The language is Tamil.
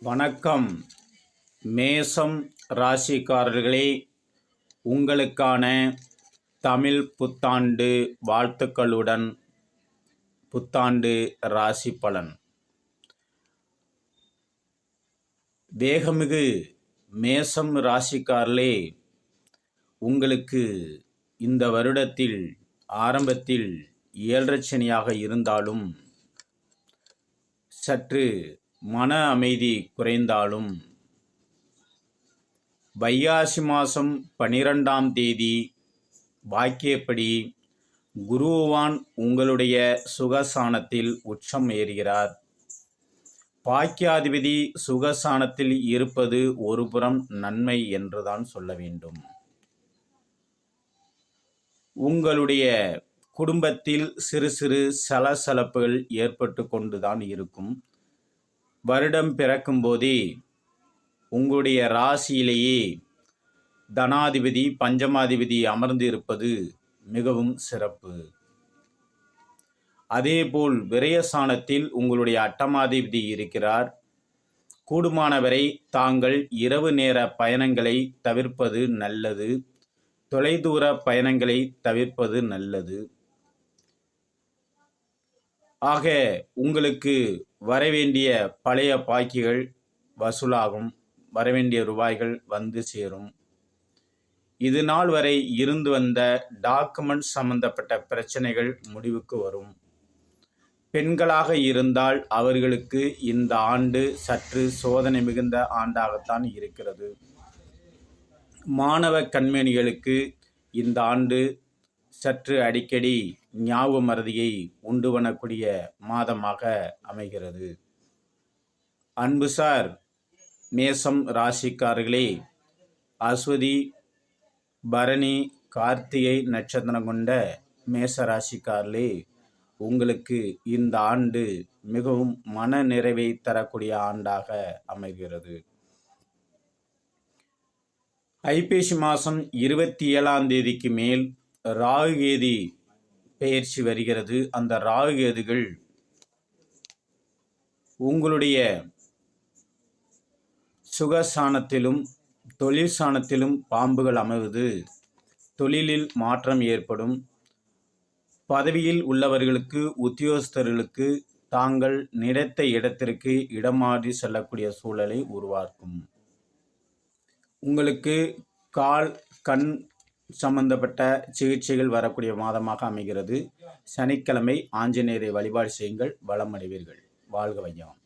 வணக்கம். மேசம் ராசிக்காரர்களே, உங்களுக்கான தமிழ் புத்தாண்டு வாழ்த்துக்களுடன் புத்தாண்டு ராசி பலன். வேகமிகு மேசம் ராசிக்காரர்களே, உங்களுக்கு இந்த வருடத்தில் ஆரம்பத்தில் 7 சனியாக இருந்தாலும் சற்று மன அமைதி குறைந்தாலும் வைகாசி மாதம் 12ஆம் தேதி வாக்கியப்படி குருவான் உங்களுடைய சுகசானத்தில் உச்சம் ஏறுகிறார். பாக்கியாதிபதி சுகசானத்தில் இருப்பது ஒருபுறம் நன்மை என்றுதான் சொல்ல வேண்டும். உங்களுடைய குடும்பத்தில் சிறு சிறு சலசலப்புகள் ஏற்பட்டு கொண்டுதான் இருக்கும். வருடம் பிறக்கும் போதே உங்களுடைய ராசியிலேயே தனாதிபதி பஞ்சமாதிபதி அமர்ந்து இருப்பது மிகவும் சிறப்பு. அதேபோல் விரயஸ்தானத்தில் உங்களுடைய அட்டமாதிபதி இருக்கிறார். கூடுமானவரை தாங்கள் இரவு நேர பயணங்களை தவிர்ப்பது நல்லது. தொலைதூர பயணங்களை தவிர்ப்பது நல்லது. ஆக உங்களுக்கு வரவேண்டிய பழைய பாக்கிகள் வசூலாகும். வரவேண்டிய ரூபாய்கள் வந்து சேரும். இது நாள் வரை இருந்து வந்த டாக்குமெண்ட் சம்பந்தப்பட்ட பிரச்சனைகள் முடிவுக்கு வரும். பெண்களாக இருந்தால் அவர்களுக்கு இந்த ஆண்டு சற்று சோதனை மிகுந்த ஆண்டாகத்தான் இருக்கிறது. மாணவ கண்மணிகளுக்கு இந்த ஆண்டு சற்று அடிக்கடி ஞாபக மறதியை உண்டு பண்ணக்கூடிய மாதமாக அமைகிறது. அன்புசார் மேசம் ராசிக்காரர்களே, அஸ்வதி பரணி கார்த்திகை நட்சத்திரம் கொண்ட மேச ராசிக்காரர்களே, உங்களுக்கு இந்த ஆண்டு மிகவும் மன நிறைவை தரக்கூடிய ஆண்டாக அமைகிறது. ஐப்பசி மாதம் 27ஆம் தேதிக்கு மேல் ராகுகேதி பெயர்ச்சி வருகிறது. அந்த ராகுகேதுகள் உங்களுடைய சுகசானத்திலும் தொழில் சாணத்திலும் பாம்புகள் அமைவது தொழிலில் மாற்றம் ஏற்படும். பதவியில் உள்ளவர்களுக்கு உத்தியோகஸ்தர்களுக்கு தாங்கள் நினைத்த இடத்திற்கு இடமாறி செல்லக்கூடிய சூழலை உருவாக்கும். உங்களுக்கு கால் கண் சம்பந்தப்பட்ட சிகிச்சைகள் வரக்கூடிய மாதமாக அமைகிறது. சனிக்கிழமை ஆஞ்சநேயரை வழிபாடு செய்யுங்கள், வளமடைவீர்கள். வாழ்க வையகம்.